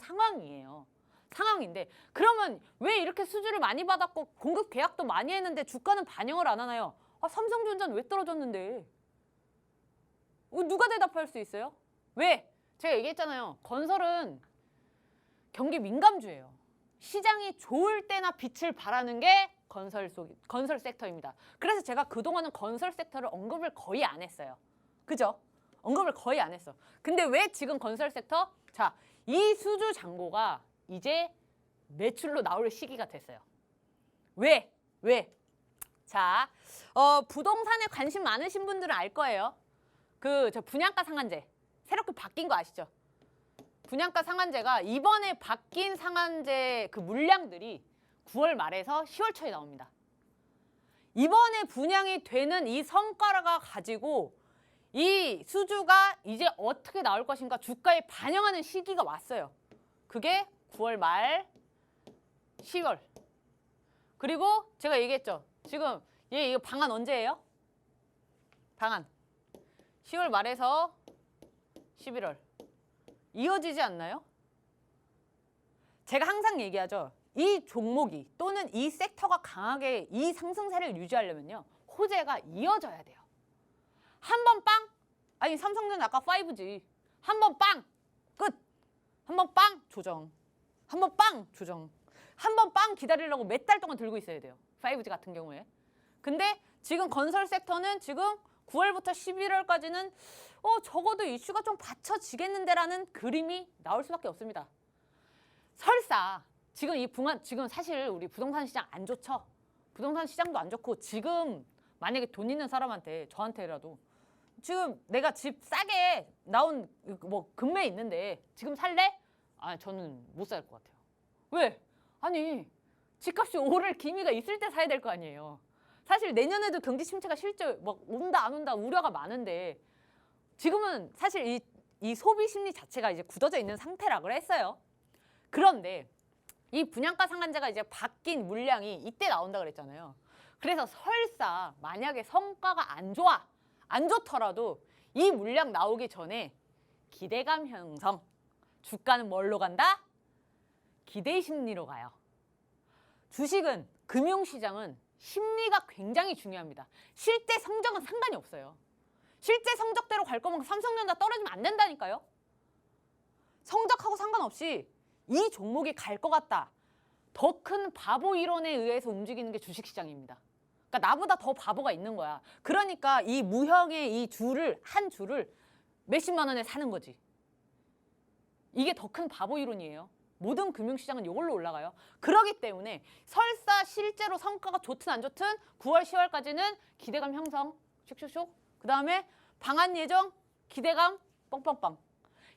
상황인데 그러면 왜 이렇게 수주를 많이 받았고 공급 계약도 많이 했는데 주가는 반영을 안 하나요? 아, 삼성전자는 왜 떨어졌는데? 누가 대답할 수 있어요? 왜? 제가 얘기했잖아요. 건설은 경기 민감주예요. 시장이 좋을 때나 빛을 발하는 게 건설 섹터입니다. 그래서 제가 그동안은 건설 섹터를 언급을 거의 안 했어요. 그죠? 언급을 거의 안 했어. 근데 왜 지금 건설 섹터? 자, 이 수주 잔고가 이제 매출로 나올 시기가 됐어요. 왜? 자, 부동산에 관심 많으신 분들은 알 거예요. 저 분양가 상한제 새롭게 바뀐 거 아시죠? 분양가 상한제가 이번에 바뀐 상한제 그 물량들이 9월 말에서 10월 초에 나옵니다. 이번에 분양이 되는 이 성과가 가지고 이 수주가 이제 어떻게 나올 것인가 주가에 반영하는 시기가 왔어요. 그게 9월 말, 10월. 그리고 제가 얘기했죠. 지금 이거 방한 언제예요? 방한 10월 말에서 11월. 이어지지 않나요? 제가 항상 얘기하죠. 이 종목이 또는 이 섹터가 강하게 이 상승세를 유지하려면요. 호재가 이어져야 돼요. 한 번 빵? 아니 삼성전자 아까 5G. 한 번 빵! 끝! 한 번 빵! 조정. 한 번 빵! 조정. 한 번 빵 기다리려고 몇 달 동안 들고 있어야 돼요. 5G 같은 경우에. 근데 지금 건설 섹터는 지금 9월부터 11월까지는 적어도 이슈가 좀 받쳐지겠는데라는 그림이 나올 수밖에 없습니다. 설사 지금 사실 우리 부동산 시장 안 좋죠. 부동산 시장도 안 좋고 지금 만약에 돈 있는 사람한테 저한테라도 지금 내가 집 싸게 나온 뭐 금매 있는데 지금 살래? 아 저는 못 살 것 같아요. 왜? 아니 집값이 오를 기미가 있을 때 사야 될 거 아니에요. 사실 내년에도 경기 침체가 실제 막 온다 안 온다 우려가 많은데 지금은 사실 이 소비 심리 자체가 이제 굳어져 있는 상태라고 했어요. 그런데 이 분양가 상한제가 이제 바뀐 물량이 이때 나온다 그랬잖아요. 그래서 설사 만약에 성과가 안 좋더라도 이 물량 나오기 전에 기대감 형성. 주가는 뭘로 간다? 기대 심리로 가요. 주식은 금융시장은 심리가 굉장히 중요합니다. 실제 성적은 상관이 없어요. 실제 성적대로 갈 거면 삼성전자 떨어지면 안 된다니까요. 성적하고 상관없이 이 종목이 갈 것 같다. 더 큰 바보 이론에 의해서 움직이는 게 주식시장입니다. 그러니까 나보다 더 바보가 있는 거야. 그러니까 이 무형의 한 줄을 몇십만 원에 사는 거지. 이게 더 큰 바보 이론이에요. 모든 금융시장은 이걸로 올라가요. 그렇기 때문에 설사 실제로 성과가 좋든 안 좋든 9월, 10월까지는 기대감 형성, 슉슉슉. 그 다음에 방한 예정, 기대감, 뻥뻥뻥.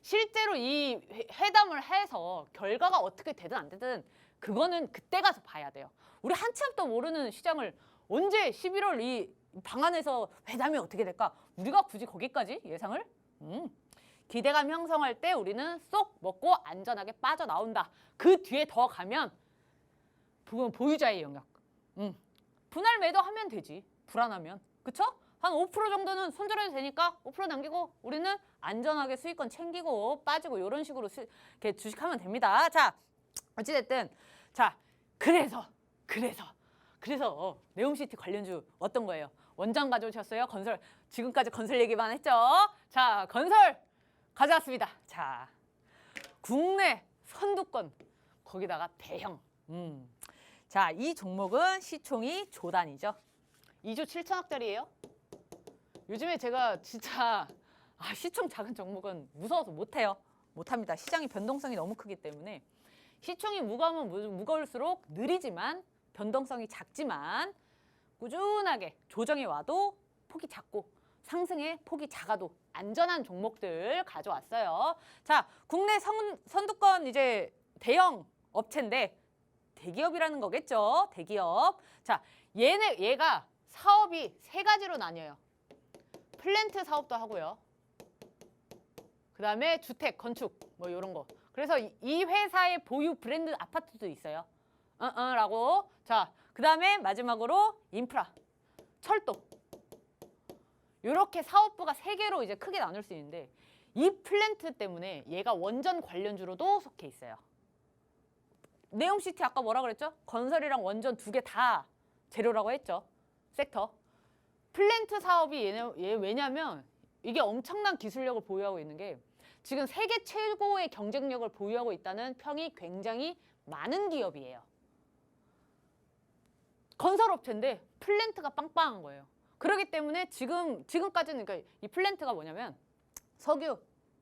실제로 이 회담을 해서 결과가 어떻게 되든 안 되든 그거는 그때 가서 봐야 돼요. 우리 한참도 모르는 시장을 언제 11월 이 방한에서 회담이 어떻게 될까? 우리가 굳이 거기까지 예상을? 기대감 형성할 때 우리는 쏙 먹고 안전하게 빠져나온다. 그 뒤에 더 가면 보유자의 영역. 분할 매도하면 되지. 불안하면. 그쵸? 한 5% 정도는 손절해도 되니까 5% 남기고 우리는 안전하게 수익권 챙기고 빠지고 이런 식으로 이렇게 주식하면 됩니다. 자, 어찌됐든 자, 그래서 네옴시티 관련주 어떤 거예요? 원장 가져오셨어요? 건설. 지금까지 건설 얘기만 했죠? 자, 건설 가져왔습니다. 자, 국내 선두권 거기다가 대형. 자, 이 종목은 시총이 조단이죠. 2조 7천억짜리예요. 요즘에 제가 진짜 시총 작은 종목은 무서워서 못합니다. 시장의 변동성이 너무 크기 때문에 시총이 무거우면 무거울수록 느리지만 변동성이 작지만 꾸준하게 조정이 와도 폭이 작고 상승의 폭이 작아도 안전한 종목들 가져왔어요. 자, 국내 선두권 이제 대형 업체인데 대기업이라는 거겠죠. 대기업. 자, 얘가 사업이 세 가지로 나뉘어요. 플랜트 사업도 하고요. 그 다음에 주택, 건축 뭐 이런 거. 그래서 이 회사의 보유 브랜드 아파트도 있어요. 라고. 자, 그 다음에 마지막으로 인프라, 철도. 이렇게 사업부가 3개로 이제 크게 나눌 수 있는데 이 플랜트 때문에 얘가 원전 관련주로도 속해 있어요. 네옴시티 아까 뭐라 그랬죠? 건설이랑 원전 2개 다 재료라고 했죠. 섹터. 플랜트 사업이 얘 왜냐면 이게 엄청난 기술력을 보유하고 있는 게 지금 세계 최고의 경쟁력을 보유하고 있다는 평이 굉장히 많은 기업이에요. 건설업체인데 플랜트가 빵빵한 거예요. 그렇기 때문에 지금까지는 그러니까 이 플랜트가 뭐냐면 석유,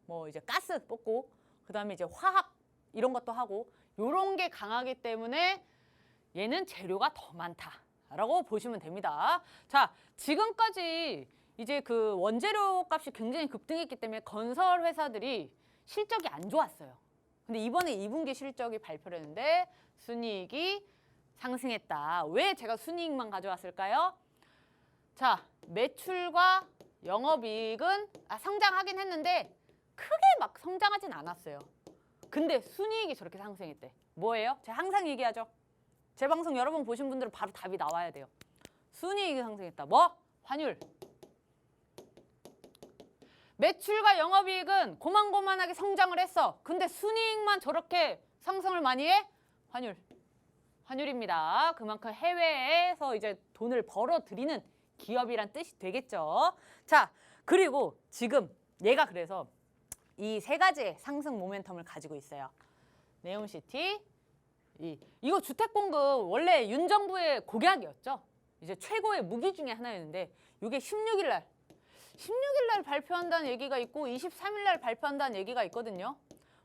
뭐 이제 가스 뽑고 그다음에 이제 화학 이런 것도 하고 요런 게 강하기 때문에 얘는 재료가 더 많다라고 보시면 됩니다. 자, 지금까지 이제 그 원재료 값이 굉장히 급등했기 때문에 건설 회사들이 실적이 안 좋았어요. 근데 이번에 2분기 실적이 발표를 했는데 순이익이 상승했다. 왜 제가 순이익만 가져왔을까요? 자, 매출과 영업이익은 성장하긴 했는데 크게 막 성장하진 않았어요. 근데 순이익이 저렇게 상승했대. 뭐예요? 제가 항상 얘기하죠. 제 방송 여러 번 보신 분들은 바로 답이 나와야 돼요. 순이익이 상승했다. 뭐? 환율. 매출과 영업이익은 고만고만하게 성장을 했어. 근데 순이익만 저렇게 상승을 많이 해? 환율. 환율입니다. 그만큼 해외에서 이제 돈을 벌어들이는 기업이란 뜻이 되겠죠. 자, 그리고 지금 얘가 그래서 이 3가지의 상승 모멘텀을 가지고 있어요. 네옴시티, 이거 주택공급 원래 윤 정부의 공약이었죠. 이제 최고의 무기 중에 하나였는데 이게 16일 날 발표한다는 얘기가 있고 23일 날 발표한다는 얘기가 있거든요.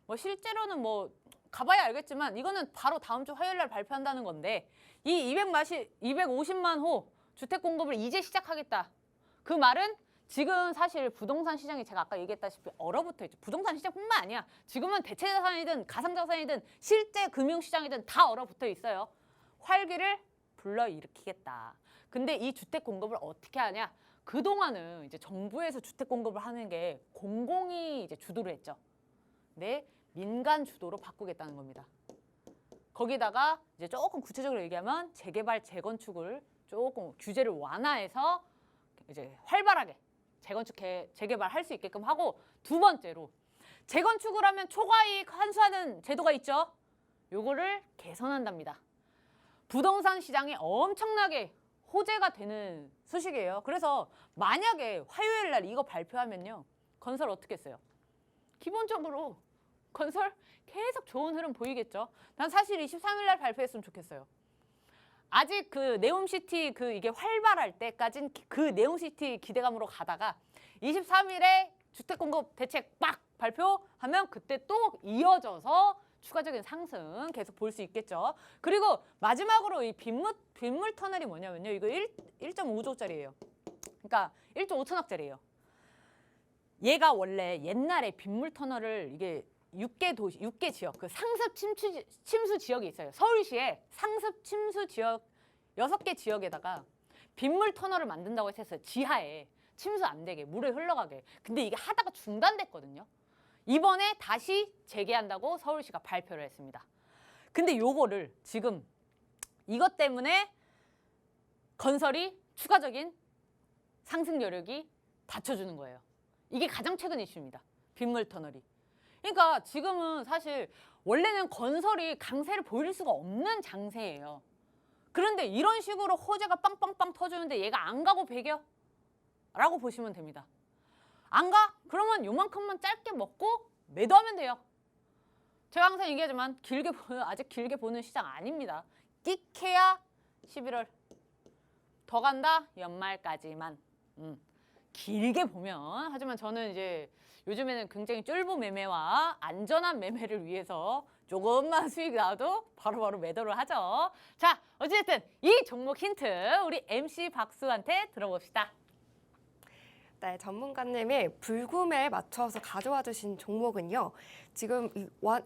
뭐 실제로는 뭐 가봐야 알겠지만 이거는 바로 다음 주 화요일 날 발표한다는 건데 이 250만 호 주택 공급을 이제 시작하겠다. 그 말은 지금 사실 부동산 시장이 제가 아까 얘기했다시피 얼어붙어 있죠. 부동산 시장뿐만 아니야. 지금은 대체자산이든 가상자산이든 실제 금융시장이든 다 얼어붙어 있어요. 활기를 불러일으키겠다. 근데 이 주택 공급을 어떻게 하냐? 그동안은 이제 정부에서 주택 공급을 하는 게 공공이 이제 주도를 했죠. 네, 민간 주도로 바꾸겠다는 겁니다. 거기다가 이제 조금 구체적으로 얘기하면 재개발, 재건축을 조금 규제를 완화해서 이제 활발하게 재개발할 수 있게끔 하고, 두 번째로 재건축을 하면 초과이익 환수하는 제도가 있죠. 요거를 개선한답니다. 부동산 시장에 엄청나게 호재가 되는 소식이에요. 그래서 만약에 화요일 날 이거 발표하면요, 건설 어떻게 했어요? 기본적으로 건설 계속 좋은 흐름 보이겠죠. 난 사실 23일 날 발표했으면 좋겠어요. 아직 그 네옴시티 이게 활발할 때까진 그 네옴시티 기대감으로 가다가 23일에 주택공급 대책 빡 발표하면 그때 또 이어져서 추가적인 상승 계속 볼 수 있겠죠. 그리고 마지막으로 이 빗물 터널이 뭐냐면요. 이거 1.5조짜리예요. 그러니까 1조 5천억짜리예요. 얘가 원래 옛날에 빗물 터널을 이게 6개 지역, 그 상습 침수 지역이 있어요. 서울시에 상습 침수 지역 6개 지역에다가 빗물 터널을 만든다고 했어요. 지하에 침수 안 되게, 물에 흘러가게. 근데 이게 하다가 중단됐거든요. 이번에 다시 재개한다고 서울시가 발표를 했습니다. 근데 요거를 지금 이것 때문에 건설이 추가적인 상승 여력이 받쳐주는 거예요. 이게 가장 최근 이슈입니다. 빗물 터널이. 그러니까 지금은 사실 원래는 건설이 강세를 보일 수가 없는 장세예요. 그런데 이런 식으로 호재가 빵빵빵 터주는데 얘가 안 가고 배겨? 라고 보시면 됩니다. 안 가? 그러면 요만큼만 짧게 먹고 매도하면 돼요. 제가 항상 얘기하지만 아직 길게 보는 시장 아닙니다. 끼케야 11월. 더 간다? 연말까지만. 길게 보면. 하지만 저는 이제 요즘에는 굉장히 쫄보 매매와 안전한 매매를 위해서 조금만 수익 나와도 바로바로 매도를 하죠. 자, 어쨌든 이 종목 힌트 우리 MC 박수한테 들어봅시다. 네, 전문가님이 불금에 맞춰서 가져와 주신 종목은요. 지금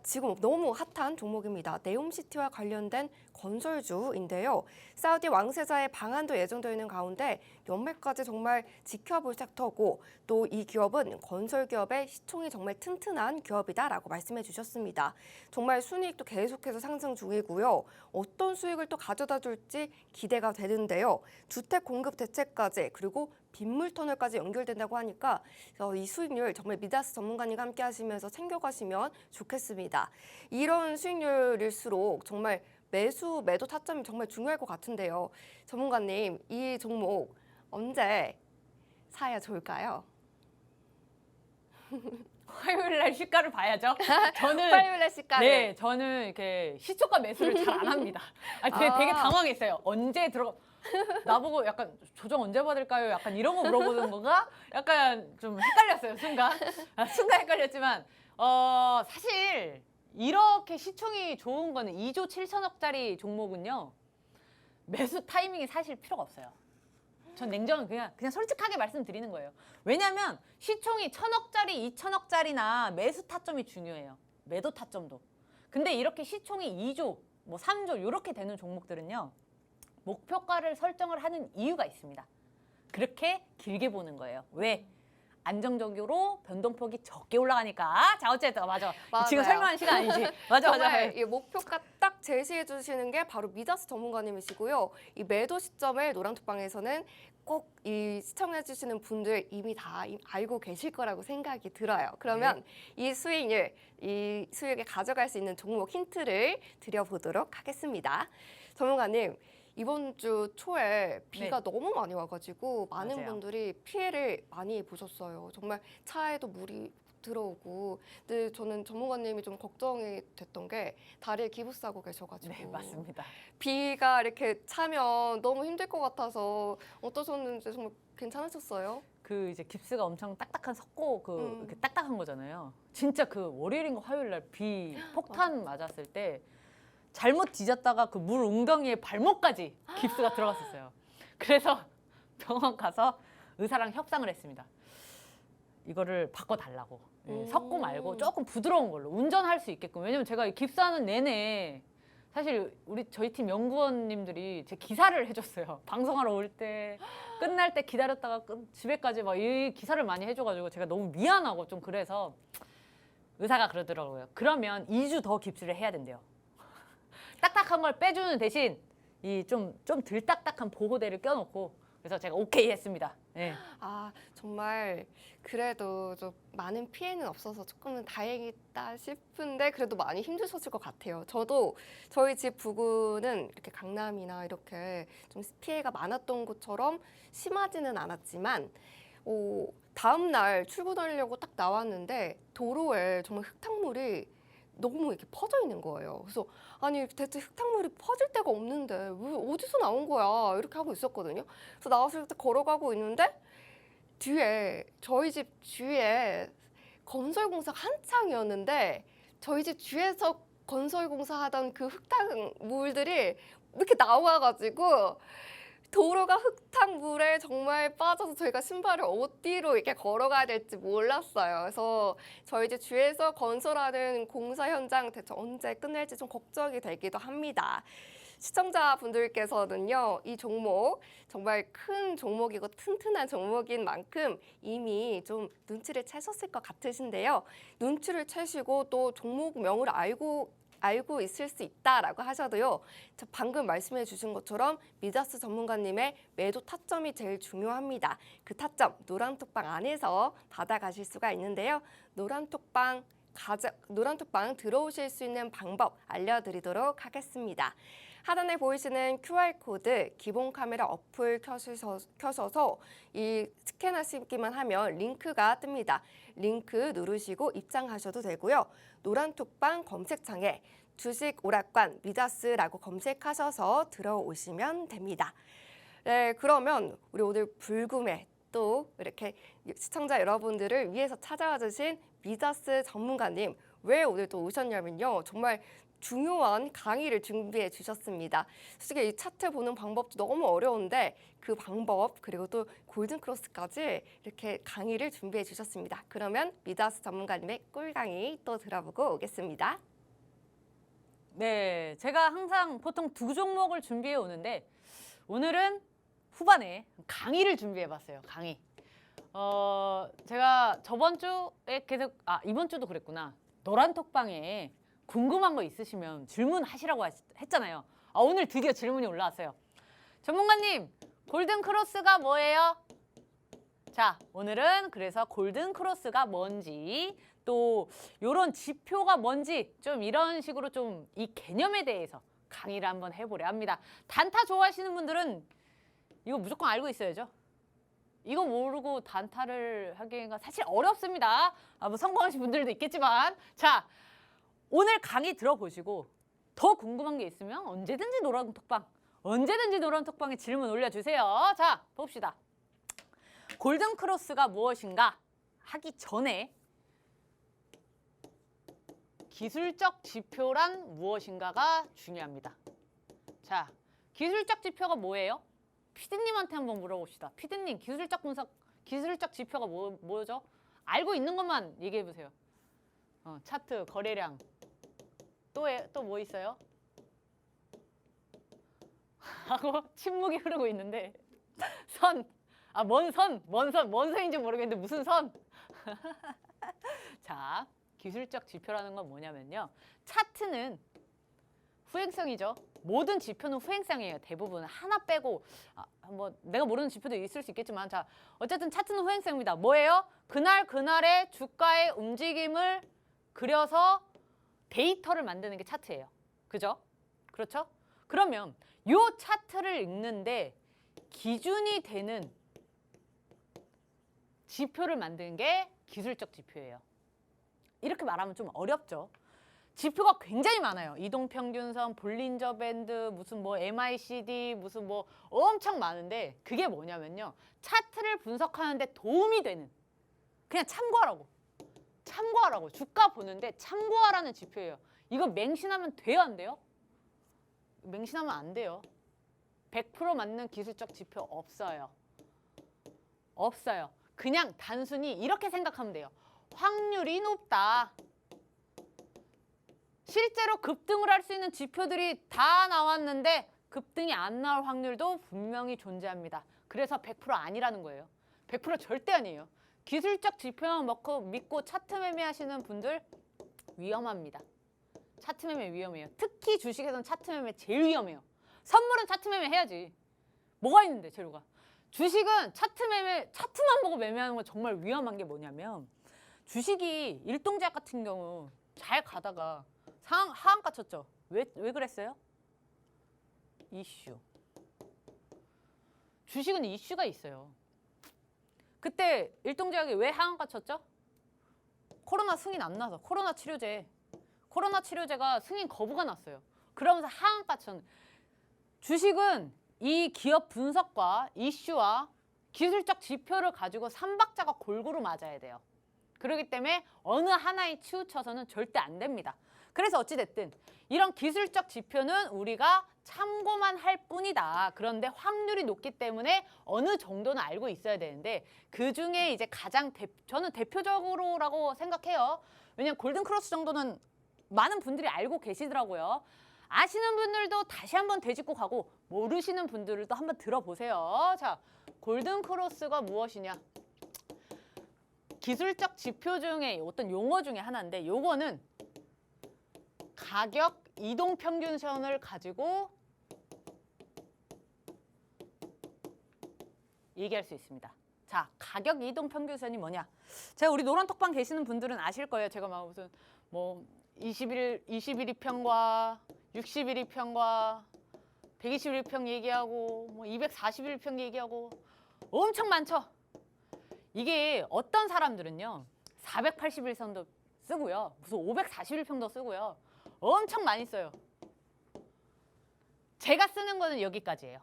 지금 너무 핫한 종목입니다. 네옴시티와 관련된 건설주인데요. 사우디 왕세자의 방한도 예정되어 있는 가운데 연말까지 정말 지켜볼 섹터고 또 이 기업은 건설 기업의 시총이 정말 튼튼한 기업이다라고 말씀해 주셨습니다. 정말 순이익도 계속해서 상승 중이고요. 어떤 수익을 또 가져다 줄지 기대가 되는데요. 주택 공급 대책까지 그리고 빗물 터널까지 연결된다고 하니까 이 수익률 정말 미다스 전문가님과 함께 하시면서 챙겨가시면 좋겠습니다. 이런 수익률일수록 정말 매도 타점이 정말 중요할 것 같은데요. 전문가님, 이 종목 언제 사야 좋을까요? 화요일 날 시가를 봐야죠. 저는 화요일에 시가를. 네, 저는 이렇게 시초가 매수를 잘 안 합니다. 되게 당황했어요. 언제 들어가? 나보고 약간 조정 언제 받을까요? 약간 이런 거 물어보는 거가 약간 좀 헷갈렸어요. 순간 헷갈렸지만 사실 이렇게 시총이 좋은 거는 2조 7천억짜리 종목은요. 매수 타이밍이 사실 필요가 없어요. 전 냉정은 그냥 솔직하게 말씀드리는 거예요. 왜냐하면 시총이 1,000억짜리, 2,000억짜리나 매수 타점이 중요해요. 매도 타점도. 근데 이렇게 시총이 2조, 뭐 3조 이렇게 되는 종목들은요. 목표가를 설정을 하는 이유가 있습니다. 그렇게 길게 보는 거예요. 왜? 안정적으로 변동폭이 적게 올라가니까. 자, 어쨌든 맞아. 지금 설명하는 시간 아니지. 맞아. 이 목표가 딱 제시해 주시는 게 바로 미다스 전문가님이시고요. 이 매도 시점을 노란톡방에서는 꼭 이 시청해 주시는 분들 이미 다 알고 계실 거라고 생각이 들어요. 그러면 이 수익을 가져갈 수 있는 종목 힌트를 드려보도록 하겠습니다. 전문가님, 이번 주 초에 비가 너무 많이 와가지고 많은 맞아요. 분들이 피해를 많이 보셨어요. 정말 차에도 물이 들어오고. 근데 저는 전문가님이 좀 걱정이 됐던 게 다리에 기부 싸고 계셔가지고. 네, 맞습니다. 비가 이렇게 차면 너무 힘들 것 같아서 어떠셨는지 정말 괜찮으셨어요? 그 이제 깁스가 엄청 딱딱한 석고 이렇게 딱딱한 거잖아요. 진짜 그 월요일인가 화요일 날 비 폭탄 맞았을 때 잘못 뒤졌다가 그 물 웅덩이에 발목까지 깁스가 들어갔었어요. 그래서 병원 가서 의사랑 협상을 했습니다. 이거를 바꿔달라고. 석고 말고 조금 부드러운 걸로 운전할 수 있게끔. 왜냐면 제가 이 깁스하는 내내 사실 저희 팀 연구원님들이 제 기사를 해줬어요. 방송하러 올 때 끝날 때 기다렸다가 집에까지 막 이 기사를 많이 해줘가지고 제가 너무 미안하고 좀 그래서 의사가 그러더라고요. 그러면 2주 더 깁스를 해야 된대요. 딱딱한 걸 빼주는 대신 이 좀 덜 딱딱한 보호대를 껴놓고 그래서 제가 오케이 했습니다. 네. 아, 정말 그래도 좀 많은 피해는 없어서 조금은 다행이다 싶은데 그래도 많이 힘드셨을 것 같아요. 저도 저희 집 부근은 이렇게 강남이나 이렇게 좀 피해가 많았던 곳처럼 심하지는 않았지만 다음 날 출근하려고 딱 나왔는데 도로에 정말 흙탕물이 너무 이렇게 퍼져 있는 거예요. 그래서 아니 대체 흙탕물이 퍼질 데가 없는데 왜 어디서 나온 거야 이렇게 하고 있었거든요. 그래서 나와서 딱 걸어가고 있는데 뒤에 저희 집 주위에 건설공사 한창이었는데 저희 집 주위에서 건설공사하던 그 흙탕물들이 이렇게 나와가지고 도로가 흙탕물에 정말 빠져서 저희가 신발을 어디로 이렇게 걸어가야 될지 몰랐어요. 그래서 저희 집 주위에서 건설하는 공사 현장 대체 언제 끝낼지 좀 걱정이 되기도 합니다. 시청자분들께서는요, 이 종목 정말 큰 종목이고 튼튼한 종목인 만큼 이미 좀 눈치를 채셨을 것 같으신데요. 눈치를 채시고 또 종목명을 알고 있을 수 있다라고 하셔도요. 저 방금 말씀해 주신 것처럼 미다스 전문가님의 매도 타점이 제일 중요합니다. 그 타점 노란톡방 안에서 받아가실 수가 있는데요. 노란톡방 들어오실 수 있는 방법 알려드리도록 하겠습니다. 하단에 보이시는 QR코드 기본 카메라 어플 켜셔서 이 스캔하시기만 하면 링크가 뜹니다. 링크 누르시고 입장하셔도 되고요. 노란톡방 검색창에 주식 오락관 미다스라고 검색하셔서 들어오시면 됩니다. 네, 그러면 우리 오늘 불금에 또 이렇게 시청자 여러분들을 위해서 찾아와 주신 미다스 전문가님 왜 오늘 또 오셨냐면요. 정말 중요한 강의를 준비해 주셨습니다. 솔직히 이 차트 보는 방법도 너무 어려운데 그 방법 그리고 또 골든크로스까지 이렇게 강의를 준비해 주셨습니다. 그러면 미다스 전문가님의 꿀강의 또 들어보고 오겠습니다. 네, 제가 항상 보통 두 종목을 준비해 오는데 오늘은 후반에 강의를 준비해 봤어요. 강의. 제가 저번 주에 계속 이번 주도 그랬구나. 노란 톡방에 궁금한 거 있으시면 질문하시라고 했잖아요. 오늘 드디어 질문이 올라왔어요. 전문가님, 골든 크로스가 뭐예요? 자, 오늘은 그래서 골든 크로스가 뭔지 또 이런 지표가 뭔지 좀 이런 식으로 좀 이 개념에 대해서 강의를 한번 해보려 합니다. 단타 좋아하시는 분들은 이거 무조건 알고 있어야죠. 이거 모르고 단타를 하기가 사실 어렵습니다. 뭐 성공하신 분들도 있겠지만 자, 오늘 강의 들어보시고 더 궁금한 게 있으면 언제든지 노란 톡방에 질문 올려주세요. 자, 봅시다. 골든 크로스가 무엇인가 하기 전에 기술적 지표란 무엇인가가 중요합니다. 자, 기술적 지표가 뭐예요? 피디님한테 한번 물어봅시다. 피디님, 기술적 지표가 뭐죠? 알고 있는 것만 얘기해 보세요. 차트, 거래량. 또 뭐 있어요? 하고 침묵이 흐르고 있는데 선. 뭔 선인지 모르겠는데 무슨 선? 자, 기술적 지표라는 건 뭐냐면요. 차트는 후행성이죠. 모든 지표는 후행성이에요. 대부분 하나 빼고 뭐 내가 모르는 지표도 있을 수 있겠지만 자, 어쨌든 차트는 후행성입니다. 뭐예요? 그날의 주가의 움직임을 그려서 데이터를 만드는 게 차트예요. 그죠? 그렇죠? 그러면 이 차트를 읽는데 기준이 되는 지표를 만드는 게 기술적 지표예요. 이렇게 말하면 좀 어렵죠. 지표가 굉장히 많아요. 이동평균선, 볼린저 밴드, 무슨 뭐 MICD, 무슨 뭐 엄청 많은데 그게 뭐냐면요. 차트를 분석하는데 도움이 되는 그냥 참고하라고. 주가 보는데 참고하라는 지표예요. 이거 맹신하면 돼요, 안 돼요? 맹신하면 안 돼요. 100% 맞는 기술적 지표 없어요. 그냥 단순히 이렇게 생각하면 돼요. 확률이 높다. 실제로 급등을 할 수 있는 지표들이 다 나왔는데 급등이 안 나올 확률도 분명히 존재합니다. 그래서 100% 아니라는 거예요. 100% 절대 아니에요. 기술적 지표만 믿고 차트 매매하시는 분들 위험합니다. 차트 매매 위험해요. 특히 주식에서는 차트 매매 제일 위험해요. 선물은 차트 매매 해야지. 뭐가 있는데 재료가. 주식은 차트만 보고 매매하는 건 정말 위험한 게 뭐냐면 주식이 일동제약 같은 경우 잘 가다가 하한가 쳤죠. 왜 그랬어요? 이슈. 주식은 이슈가 있어요. 그때 일동제약이 왜 하한가 쳤죠? 코로나 승인 안 나서 코로나 치료제가 승인 거부가 났어요. 그러면서 하한가 쳤는. 주식은 이 기업 분석과 이슈와 기술적 지표를 가지고 삼박자가 골고루 맞아야 돼요. 그렇기 때문에 어느 하나에 치우쳐서는 절대 안 됩니다. 그래서 어찌됐든 이런 기술적 지표는 우리가 참고만 할 뿐이다. 그런데 확률이 높기 때문에 어느 정도는 알고 있어야 되는데 그중에 이제 저는 대표적으로라고 생각해요. 왜냐면 골든크로스 정도는 많은 분들이 알고 계시더라고요. 아시는 분들도 다시 한번 되짚고 가고 모르시는 분들도 한번 들어보세요. 자, 골든크로스가 무엇이냐? 기술적 지표 중에 어떤 용어 중에 하나인데 요거는 가격 이동평균선을 가지고 얘기할 수 있습니다. 자, 가격 이동평균선이 뭐냐? 제가 우리 노란톡방 계시는 분들은 아실 거예요. 제가 막 무슨 뭐 21일평과 61일평과 121평 얘기하고 뭐 241평 얘기하고 엄청 많죠. 이게 어떤 사람들은요 481선도 쓰고요 무슨 541평도 쓰고요 엄청 많이 써요. 제가 쓰는 거는 여기까지예요.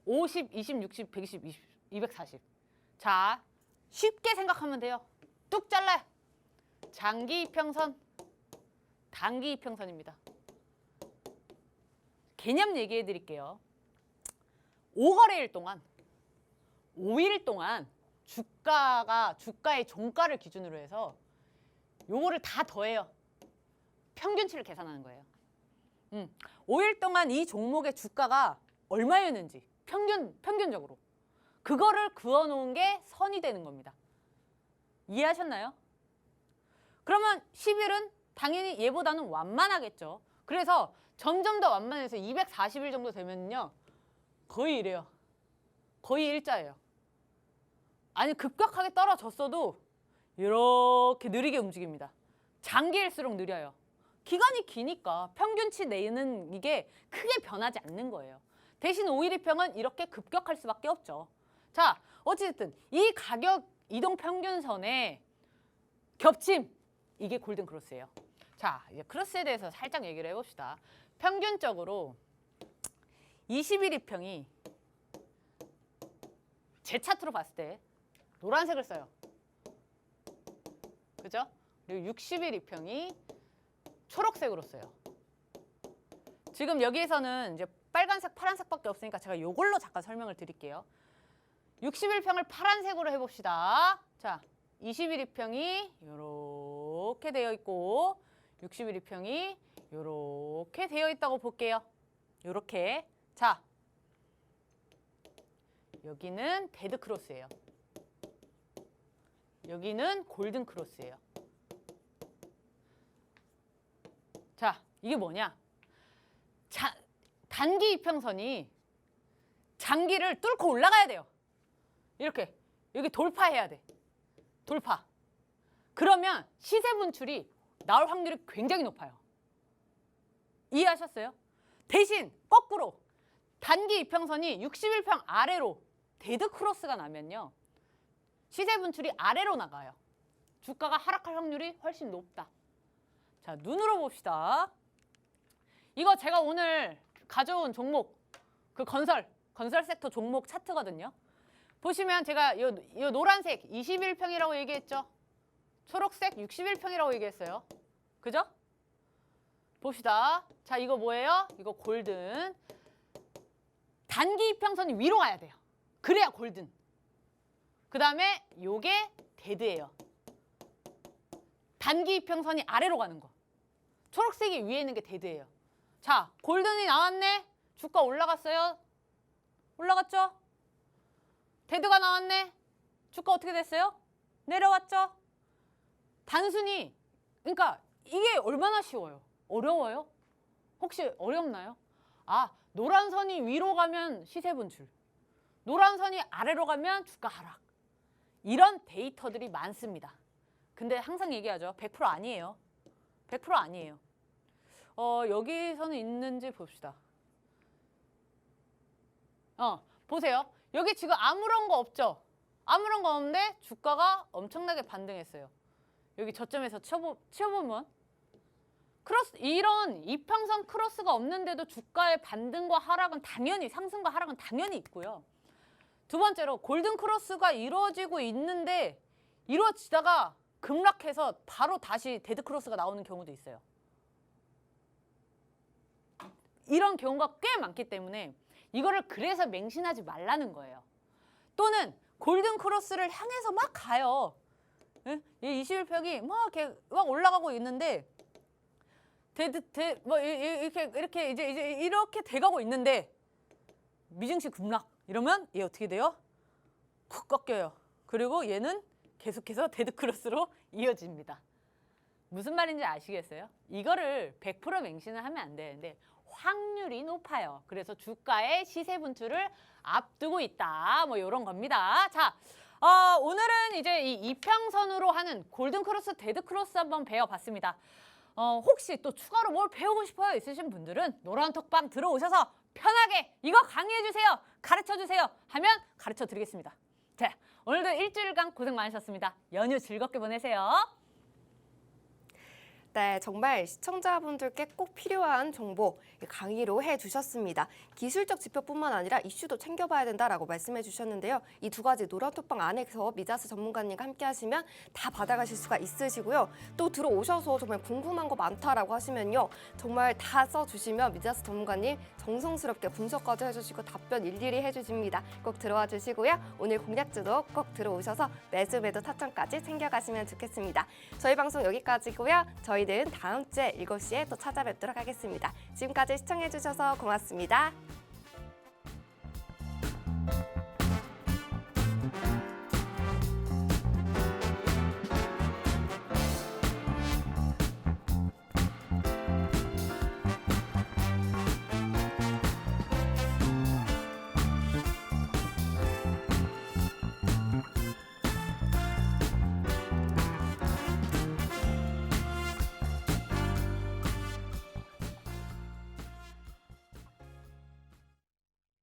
50, 20, 60, 120, 20, 240. 자, 쉽게 생각하면 돼요. 뚝 잘라요. 장기 이평선, 단기 이평선입니다. 개념 얘기해 드릴게요. 5거래일 동안 5일 동안 주가의 종가를 기준으로 해서 요거를 다 더해요. 평균치를 계산하는 거예요. 5일 동안 이 종목의 주가가 얼마였는지 평균적으로 그거를 그어놓은 게 선이 되는 겁니다. 이해하셨나요? 그러면 10일은 당연히 얘보다는 완만하겠죠. 그래서 점점 더 완만해서 240일 정도 되면요. 거의 이래요. 거의 일자예요. 아니 급격하게 떨어졌어도 이렇게 느리게 움직입니다. 장기일수록 느려요. 기간이 기니까 평균치 내는 이게 크게 변하지 않는 거예요. 대신 5일 이평은 이렇게 급격할 수밖에 없죠. 자, 어쨌든 이 가격 이동 평균선의 겹침, 이게 골든 크로스예요. 자, 이제 크로스에 대해서 살짝 얘기를 해봅시다. 평균적으로 20일 이평이 제 차트로 봤을 때 노란색을 써요. 그죠? 그리고 60일 이평이 초록색으로 써요. 지금 여기에서는 이제 빨간색, 파란색밖에 없으니까 제가 이걸로 잠깐 설명을 드릴게요. 60일평을 파란색으로 해봅시다. 자, 21일평이 이렇게 되어 있고 61일평이 이렇게 되어 있다고 볼게요. 이렇게. 자, 여기는 데드 크로스예요. 여기는 골든 크로스예요. 자, 이게 뭐냐? 단기 이평선이 장기를 뚫고 올라가야 돼요. 이렇게 여기 돌파해야 돼. 돌파. 그러면 시세 분출이 나올 확률이 굉장히 높아요. 이해하셨어요? 대신 거꾸로 단기 이평선이 61평 아래로 데드 크로스가 나면요. 시세 분출이 아래로 나가요. 주가가 하락할 확률이 훨씬 높다. 자, 눈으로 봅시다. 이거 제가 오늘 가져온 종목, 그 건설 섹터 종목 차트거든요. 보시면 제가 요 노란색 21평이라고 얘기했죠. 초록색 61평이라고 얘기했어요. 그죠? 봅시다. 자, 이거 뭐예요? 이거 골든. 단기 이평선이 위로 가야 돼요. 그래야 골든. 그 다음에 요게 데드예요. 단기 이평선이 아래로 가는 거. 초록색이 위에 있는 게 데드예요. 자, 골든이 나왔네. 주가 올라갔어요. 올라갔죠? 데드가 나왔네. 주가 어떻게 됐어요? 내려왔죠? 단순히, 그러니까 이게 얼마나 쉬워요? 어려워요? 혹시 어렵나요? 아, 노란 선이 위로 가면 시세 분출. 노란 선이 아래로 가면 주가 하락. 이런 데이터들이 많습니다. 근데 항상 얘기하죠. 100% 아니에요. 100% 아니에요. 여기서는 있는지 봅시다. 보세요. 여기 지금 아무런 거 없죠? 아무런 거 없는데 주가가 엄청나게 반등했어요. 여기 저점에서 치워보면 이런 이평선 크로스가 없는데도 주가의 반등과 하락은 당연히, 상승과 하락은 당연히 있고요. 두 번째로 골든 크로스가 이루어지고 있는데 이루어지다가 급락해서 바로 다시 데드 크로스가 나오는 경우도 있어요. 이런 경우가 꽤 많기 때문에 이거를 그래서 맹신하지 말라는 거예요. 또는 골든 크로스를 향해서 막 가요. 예? 이 21평이 막 이렇게 막 올라가고 있는데 이렇게 이제 이렇게 돼가고 있는데 미증시 급락 이러면 얘 어떻게 돼요? 쿡 꺾여요. 그리고 얘는 계속해서 데드 크로스로 이어집니다. 무슨 말인지 아시겠어요? 이거를 100% 맹신을 하면 안 되는데 확률이 높아요. 그래서 주가의 시세 분출을 앞두고 있다. 뭐 이런 겁니다. 자, 오늘은 이제 이 이평선으로 하는 골든 크로스, 데드 크로스 한번 배워봤습니다. 혹시 또 추가로 뭘 배우고 싶어요 있으신 분들은 노란톡방 들어오셔서 편하게 이거 강의해주세요, 가르쳐주세요 하면 가르쳐드리겠습니다. 자, 오늘도 일주일간 고생 많으셨습니다. 연휴 즐겁게 보내세요. 네, 정말 시청자분들께 꼭 필요한 정보 강의로 해주셨습니다. 기술적 지표뿐만 아니라 이슈도 챙겨봐야 된다라고 말씀해 주셨는데요. 이 두 가지 노란톡방 안에서 미자스 전문가님과 함께 하시면 다 받아가실 수가 있으시고요. 또 들어오셔서 정말 궁금한 거 많다라고 하시면요. 정말 다 써주시면 미자스 전문가님 정성스럽게 분석까지 해주시고 답변 일일이 해주십니다. 꼭 들어와 주시고요. 오늘 공략주도 꼭 들어오셔서 매수 타점까지 챙겨가시면 좋겠습니다. 저희 방송 여기까지고요. 저희는 다음 주에 7시에 또 찾아뵙도록 하겠습니다. 지금까지 시청해주셔서 고맙습니다.